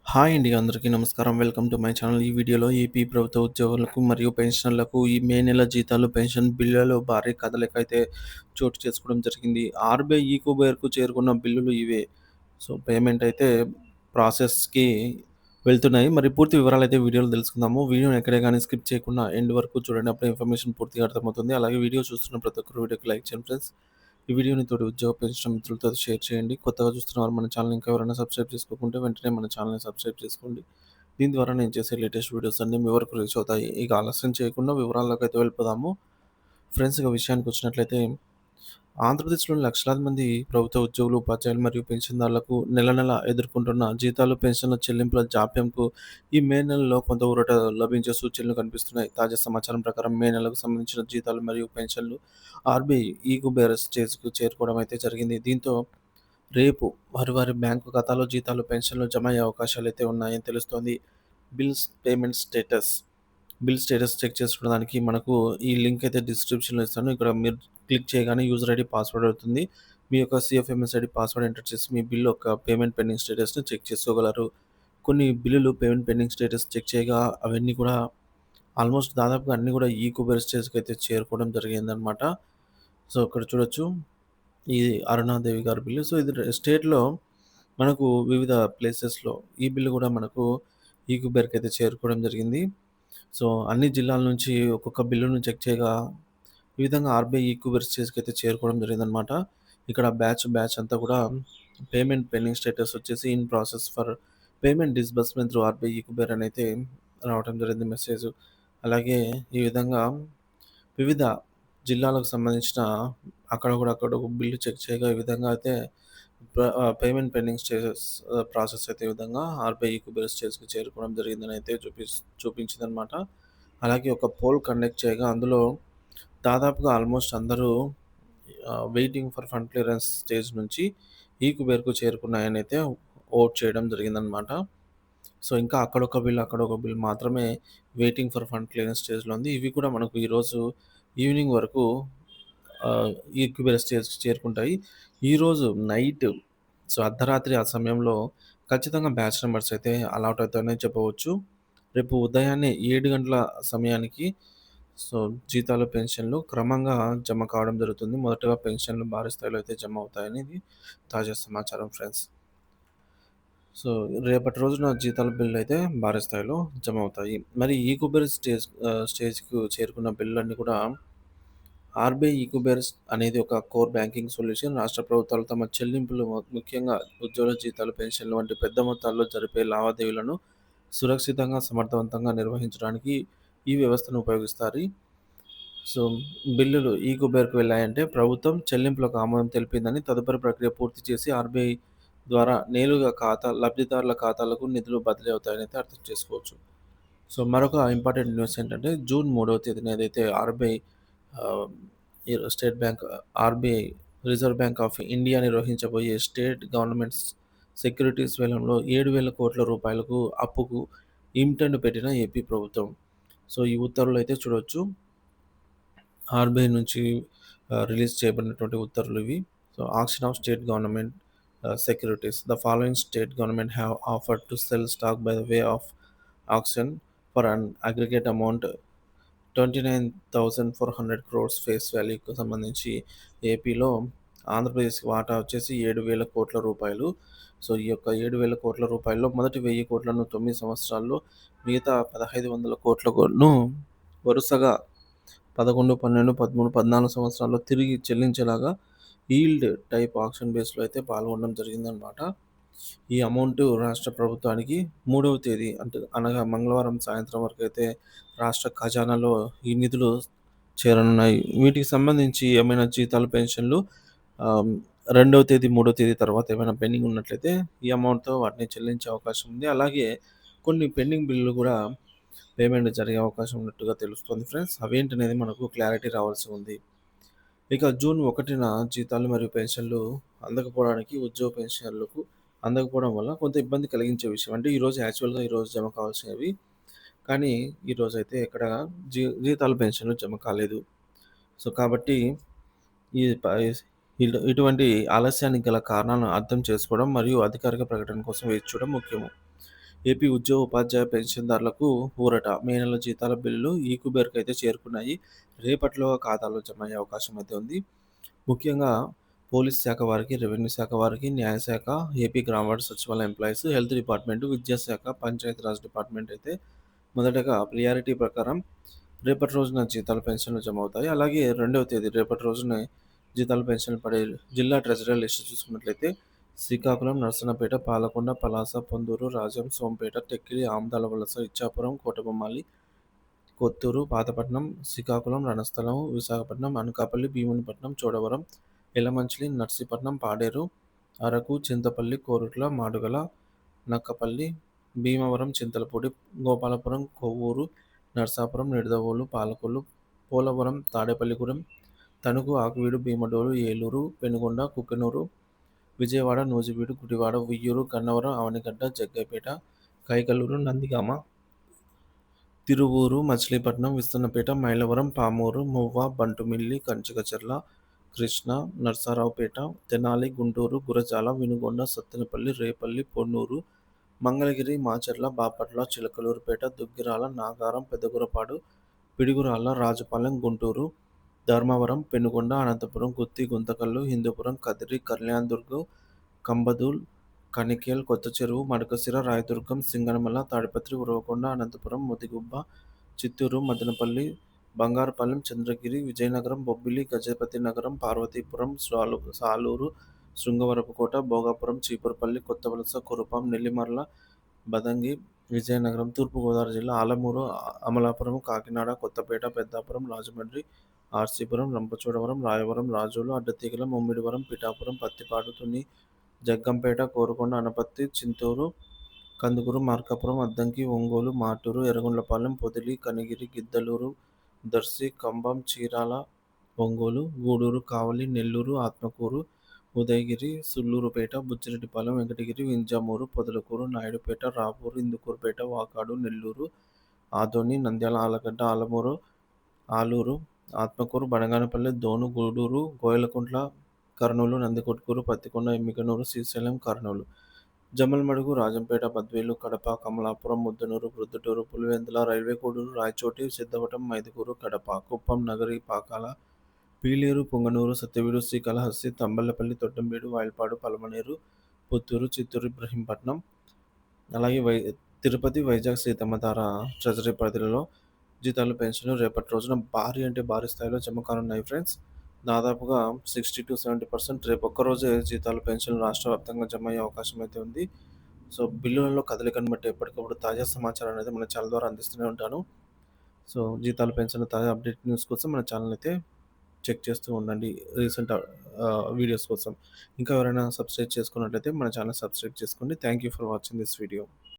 Hi అండి. అందరికీ నమస్కారం. Welcome to my channel. ఈ వీడియోలో ఏపీ ప్రభుత్వ ఉద్యోగులకు మరియు పెన్షనర్లకు ఈ మే నెల జీతాలు, పెన్షన్ బిల్లులలో భారీ కదలిక అయితే చోటు చేసుకోవడం జరిగింది. ఆర్‌బీఐ ఈకోబేర్‌కు చేరుకున్న బిల్లులు ఇవే. సో, పేమెంట్ అయితే ప్రాసెస్‌కి వెళ్తున్నాయి. మరి పూర్తి వివరాలైతే వీడియోలో తెలుసుకుందాము. వీడియోని ఎక్కడే గాని స్కిప్ చేయకుండా ఎండ్ వరకు చూడండి. అప్పుడే ఇన్ఫర్మేషన్ పూర్తిగా అర్థమవుతుంది. అలాగే వీడియో చూస్తున్న ప్రతి ఒక్కరు వీడియోకి లైక్ చేయండి ఫ్రెండ్స్. ఈ వీడియోని తోటి ఉద్యోగ పెన్షన్ మిత్రులతో షేర్ చేయండి. కొత్తగా చూస్తున్నవారు మన ఛానల్ ఇంకా ఎవరైనా సబ్స్క్రైబ్ చేసుకోకుంటే వెంటనే మన ఛానల్‌ని సబ్స్క్రైబ్ చేసుకోండి. దీని ద్వారా నేను చేసే లేటెస్ట్ వీడియోస్ అన్నీ మీ వరకు రీచ్ అవుతాయి. ఇక ఆలస్యం చేయకుండా వివరాల్లోకైతే వెళ్ళిపోదాము. ఫ్రెండ్స్ ఇక విషయానికొచ్చినట్లయితే ఆంధ్రప్రదేశ్‌లోని లక్షలాది మంది ప్రభుత్వ ఉద్యోగులు, ఉపాధ్యాయులు మరియు పెన్షన్‌దారులకు నెల నెల ఎదుర్కొంటున్న జీతాలు, పెన్షన్ల చెల్లింపుల జాప్యంకు ఈ మే నెలలో కొంత ఊరట లభించే సూచనలు కనిపిస్తున్నాయి. తాజా సమాచారం ప్రకారం మే నెలకు సంబంధించిన జీతాలు మరియు పెన్షన్లు ఆర్‌బీఐ ఈకుబేర స్టేజ్‌కు చేరుకోవడం అయితే జరిగింది. దీంతో రేపు వారి వారి బ్యాంకు ఖాతాలో జీతాలు, పెన్షన్లు జమ అయ్యే అవకాశాలైతే ఉన్నాయని తెలుస్తోంది. Payment status bill status check చేసుకోవడానికి మనకు ఈ లింక్ అయితే డిస్క్రిప్షన్‌లో ఇస్తాను. ఇక్కడ మీరు క్లిక్ చేయగానే యూజర్ ఐడీ, పాస్వర్డ్ అడుగుతుంది. మీ యొక్క సీఎఫ్ఎంఎస్ ఐడీ, పాస్వర్డ్ ఎంటర్ చేసి మీ బిల్ యొక్క పేమెంట్ పెండింగ్ స్టేటస్‌ని చెక్ చేసుకోగలరు. కొన్ని బిల్లులు పేమెంట్ పెండింగ్ స్టేటస్ చెక్ చేయగా అవన్నీ కూడా ఆల్మోస్ట్ దాదాపుగా అన్నీ కూడా ఈ కుబేర్ స్టేజ్‌కైతే చేరుకోవడం జరిగిందనమాట. సో, ఇక్కడ చూడొచ్చు. ఇది అరుణాదేవి గారి బిల్లు. సో, ఇది స్టేట్‌లో మనకు వివిధ ప్లేసెస్‌లో ఈ బిల్లు గూడా మనకు ఈ కుబేర్‌కైతే చేరుకోవడం జరిగింది. సో, అన్ని జిల్లాల నుంచి ఒక్కొక్క బిల్లును చెక్ చేయగా, ఈ విధంగా ఆర్‌బీఐ ఈ కుబేర్ స్టేజ్‌కైతే చేరుకోవడం జరిగిందనమాట. ఇక్కడ బ్యాచ్ అంతా కూడా పేమెంట్ పెండింగ్ స్టేటస్ వచ్చేసి in process for payment disbursement through RBI ఈ కుబేర్ అనైతే రావటం జరిగింది మెసేజు. అలాగే ఈ విధంగా వివిధ జిల్లాలకు సంబంధించిన అక్కడ ఒక బిల్లు చెక్ చేయగా ఈ విధంగా అయితే పేమెంట్ పెండింగ్ ప్రాసెస్ అయితే ఈ విధంగా ఆర్‌బీఐ కుబేర్ స్టేజ్‌కి చేరుకోవడం జరిగిందని అయితే చూపించిందనమాట. అలాగే ఒక పోల్ కండక్ట్ చేయగా అందులో దాదాపుగా ఆల్మోస్ట్ అందరూ waiting for fund clearance stage నుంచి ఈ కుబేర్‌కు చేరుకున్నాయని అయితే ఓట్ చేయడం జరిగిందనమాట. సో, ఇంకా అక్కడొక బిల్ మాత్రమే వెయిటింగ్ ఫర్ ఫండ్ క్లియరెన్స్ స్టేజ్‌లో ఉంది. ఇవి కూడా మనకు ఈరోజు ఈవినింగ్ వరకు ఈ కుబేర స్టేజ్‌కి చేరుకుంటాయి. ఈరోజు నైట్ సో, అర్ధరాత్రి ఆ సమయంలో ఖచ్చితంగా బ్యాచ్ నంబర్స్ అయితే అలాట్ అవుతాయనే చెప్పవచ్చు. రేపు ఉదయాన్నే 7 గంటల సమయానికి సో, జీతాలు, పెన్షన్‌లు క్రమంగా జమ కావడం జరుగుతుంది. మొదటగా పెన్షన్‌లు భారీ స్థాయిలో అయితే జమ అవుతాయని ఇది తాజా సమాచారం ఫ్రెండ్స్. సో, రేపటి రోజున జీతాల బిల్లులయితే భారీ స్థాయిలో జమ అవుతాయి. మరి ఈ కుబేర్ స్టేజ్‌కు చేరుకున్న బిల్లులన్నీ కూడా ఆర్‌బీఐ ఈకుబేర్స్ అనేది ఒక కోర్ బ్యాంకింగ్ సొల్యూషన్. రాష్ట్ర ప్రభుత్వాలు తమ చెల్లింపులు ముఖ్యంగా ఉద్యోగుల జీతాలు, పెన్షన్లు వంటి పెద్ద మొత్తాల్లో జరిపే లావాదేవీలను సురక్షితంగా, సమర్థవంతంగా నిర్వహించడానికి ఈ వ్యవస్థను ఉపయోగిస్తారు. సో, బిల్లులు ఈ కుబేర్‌కు వెళ్ళాయంటే ప్రభుత్వం చెల్లింపులకు ఆమోదం తెలిపిందని, తదుపరి ప్రక్రియ పూర్తి చేసి ఆర్‌బీఐ ద్వారా నేరుగా లబ్ధిదారుల ఖాతాలకు నిధులు బదిలీ అవుతాయనైతే అర్థం చేసుకోవచ్చు. సో, మరొక ఇంపార్టెంట్ న్యూస్ ఏంటంటే జూన్ 3వ తేదీన ఏదైతే ఆర్‌బీఐ ఆహ్, ఈ state bank RBI reserve bank of India నిర్వహించబోయే స్టేట్ గవర్నమెంట్స్ సెక్యూరిటీస్ వేలంలో రూ. 7,00,00,00,000 అప్పుకు ఇంటెండ్ పెట్టిన ఏపీ ప్రభుత్వం. సో, ఈ ఉత్తర్వులైతే చూడొచ్చు. ఆర్‌బీఐ నుంచి రిలీజ్ చేయబడినటువంటి ఉత్తర్వులు ఇవి. So, auction of state government securities. The following state government have offered to sell stock by the way of auction for an aggregate amount 29,400 crores face వాల్యూకి సంబంధించి ఏపీలో ఆంధ్రప్రదేశ్‌కి వాటా వచ్చేసి రూ. 7,000,00,00,000. సో, ఈ యొక్క రూ. 7,000,00,00,000లో మొదటి 1,000 కోట్లను 9 సంవత్సరాల్లో, మిగతా 1,500 కోట్లను వరుసగా 11, 12, 13, 14 సంవత్సరాల్లో తిరిగి చెల్లించేలాగా ఈల్డ్ టైప్ ఆక్షన్ బేస్‌లో అయితే పాల్గొనడం జరిగిందనమాట. ఈ అమౌంట్ రాష్ట్ర ప్రభుత్వానికి 3వ తేదీ అనగా మంగళవారం సాయంత్రం వరకైతే రాష్ట్ర ఖజానాలో ఈ నిధులు చేరనున్నాయి. వీటికి సంబంధించి ఏమైనా జీతాలు, పెన్షన్‌లు ఆహ్, 2వ తేదీ, 3వ తేదీ తర్వాత ఏమైనా పెండింగ్ ఉన్నట్లయితే ఈ అమౌంట్‌తో వాటిని చెల్లించే అవకాశం ఉంది. అలాగే కొన్ని పెండింగ్ బిల్లులు కూడా పేమెంట్ జరిగే అవకాశం ఉన్నట్టుగా తెలుస్తుంది ఫ్రెండ్స్. అవేంటనేది మనకు క్లారిటీ రావాల్సి ఉంది. ఇక జూన్ 1న జీతాలు మరియు పెన్షన్లు అందకపోవడానికి ఉద్యోగ పెన్షనర్లకు అందకపోవడం వల్ల కొంత ఇబ్బంది కలిగించే విషయం. అంటే ఈరోజు జమ కావాల్సినవి. కానీ ఈరోజైతే ఎక్కడ జీతాలు, పెన్షన్లు జమ కాలేదు. సో, కాబట్టి ఈ ప ఇటువంటి ఆలస్యానికి గల కారణాలను అర్థం చేసుకోవడం మరియు అధికారిక ప్రకటన కోసం వేచి చూడడం ముఖ్యము. ఏపీ ఉద్యోగ, ఉపాధ్యాయ పెన్షన్‌దారులకు ఊరట. మే నెల జీతాల బిల్లులు ఈకుబేరుకైతే చేరుకున్నాయి. రేపటిలోగా ఖాతాలో జమయ్యే అవకాశం అయితే ఉంది. ముఖ్యంగా పోలీస్ శాఖ వారికి, రెవెన్యూ శాఖ వారికి, న్యాయశాఖ, ఏపీ గ్రామవార్డు సచివాలయ ఎంప్లాయీస్, హెల్త్ డిపార్ట్‌మెంట్, విద్యాశాఖ, పంచాయతీరాజ్ డిపార్ట్‌మెంట్ అయితే మొదటగా ప్రియారిటీ ప్రకారం రేపటి రోజున జీతాలు, పెన్షన్లు జమ అవుతాయి. అలాగే రెండవ తేదీ రేపటి రోజునే జీతాలు, పెన్షన్లు పడే జిల్లా ట్రెజరీ లిస్ట్ చూసుకున్నట్లయితే శ్రీకాకుళం, నరసన్నపేట, పాలకొండ, పలాస, పొందూరు, రాజం, సోంపేట, టెక్కిలి, ఆమదాల వలస, ఇచ్చాపురం, కోటబొమ్మాలి, కొత్తూరు, పాతపట్నం, శ్రీకాకుళం, రణస్థలం, విశాఖపట్నం, అనకాపల్లి, భీమునిపట్నం, చోడవరం, యలమంచిలి, నర్సీపట్నం, పాడేరు, అరకు, చింతపల్లి, కోరుట్ల, మాడుగుల, నక్కపల్లి, భీమవరం, చింతలపూడి, గోపాలపురం, కొవ్వూరు, నరసాపురం, నిడదవోలు, పాలకొల్లు, పోలవరం, తాడేపల్లిగూడెం, తణుకు, ఆకువీడు, భీమడోలు, ఏలూరు, పెనుగొండ, కుక్కునూరు, విజయవాడ, నూజివీడు, గుడివాడ, ఉయ్యూరు, గన్నవరం, అవనిగడ్డ, జగ్గైపేట, కైకలూరు, నందిగామ, తిరువూరు, మచిలీపట్నం, విస్తన్నపేట, మైలవరం, పామూరు, మువ్వ, బంటుమిల్లి, కంచికచర్ల, కృష్ణ, నరసరావుపేట, తెనాలి, గుంటూరు, గురజాల, వినుగొండ, సత్తెనపల్లి, రేపల్లి, పొన్నూరు, మంగళగిరి, మాచర్ల, బాపట్ల, చిలకలూరుపేట, దుగ్గిరాల, నాగారం, పెద్దగురపాడు, పిడుగురాళ్ల, రాజుపాలెం, గుంటూరు, ధర్మవరం, పెనుగొండ, అనంతపురం, గుత్తి, గుంతకల్లు, హిందూపురం, కదిరి, కళ్యాణదుర్గం, కంబదూల్, కనికేల్, కొత్తచెరువు, మడకశిర, రాయదుర్గం, సింగనమల, తాడిపత్రి, ఉరవకొండ, అనంతపురం, ముదిగుబ్బ, చిత్తూరు, మదనపల్లి, బంగారుపాలెం, చంద్రగిరి, విజయనగరం, బొబ్బిలి, గజపతినగరం, పార్వతీపురం, సాలూరు, శృంగవరపుకోట, భోగాపురం, చీపురుపల్లి, కొత్తవలస, కురుపాం, నెల్లిమర్ల, బదంగి, విజయనగరం, తూర్పుగోదావరి జిల్లా, ఆలమూరు, అమలాపురం, కాకినాడ, కొత్తపేట, పెద్దాపురం, రాజమండ్రి, ఆర్సీపురం, రంపచోడవరం, రాయవరం, రాజోలు, అడ్డతీగల, ముమ్మిడివరం, పిఠాపురం, పత్తిపాడు, తుని, జగ్గంపేట, కోరుకొండ, అనపత్తి, చింతూరు, కందుకూరు, మార్కాపురం, అద్దంకి, ఒంగోలు, మాటూరు, ఎర్రగొండ్లపాలెం, పొదిలి, కనిగిరి, గిద్దలూరు, దర్శి, కంభం, చీరాల, ఒంగోలు, గూడూరు, కావలి, నెల్లూరు, ఆత్మకూరు, ఉదయగిరి, సుళ్లూరుపేట, బుచ్చిరెడ్డిపాలెం, వెంకటగిరి, వింజమూరు, పొదలకూరు, నాయుడుపేట, రాపూరు, ఇందుకూరుపేట, వాకాడు, నెల్లూరు, ఆదోని, నంద్యాల, ఆలగడ్డ, ఆలమూరు, ఆలూరు, ఆత్మకూరు, బనగానపల్లి, దోను, గూడూరు, గోయలకుంట్ల, కర్నూలు, నందికొట్కూరు, పత్తికొండ, ఎమ్మిగనూరు, శ్రీశైలం, కర్నూలు, జమ్మలమడుగు, రాజంపేట, బద్వేలు, కడప, కమలాపురం, ముద్దనూరు, ప్రొద్దుటూరు, పులివెందుల, రైల్వే కోడూరు, రాయచోటి, సిద్ధవటం, మైదుకూరు, కడప, కుప్పం, నగరి, పాకాల, పీలేరు, పుంగనూరు, సత్యవేడు, శ్రీకాళహస్తి, తంబళ్లపల్లి, తొట్టంబేడు, వాయల్పాడు, పలమనేరు, పుత్తూరు, చిత్తూరు, ఇబ్రహీంపట్నం, అలాగే తిరుపతి, వైజాగ్, సీతమ్మధార ట్రెజరీ పరిధిలో జీతాలు, పెన్షన్లు రేపటి రోజున భారీ అంటే భారీ స్థాయిలో జమ కానున్నాయి ఫ్రెండ్స్. దాదాపుగా 60-70% రేపు ఒక్కరోజే జీతాలు, పెన్షన్లు రాష్ట్ర వ్యాప్తంగా జమ అయ్యే అవకాశం అయితే ఉంది. సో, బిల్లులలో కదలికను బట్టి ఎప్పటికప్పుడు తాజా సమాచారం అనేది మన ఛానల్ ద్వారా అందిస్తూనే ఉంటాను. సో, జీతాలు, పెన్షన్లు తాజా అప్డేట్ న్యూస్ కోసం మన ఛానల్ అయితే చెక్ చేస్తూ ఉండండి. రీసెంట్ వీడియోస్ కోసం. ఇంకా ఎవరైనా సబ్స్క్రైబ్ చేసుకున్నట్లయితే మన ఛానల్ సబ్స్క్రైబ్ చేసుకోండి. Thank you for watching this video.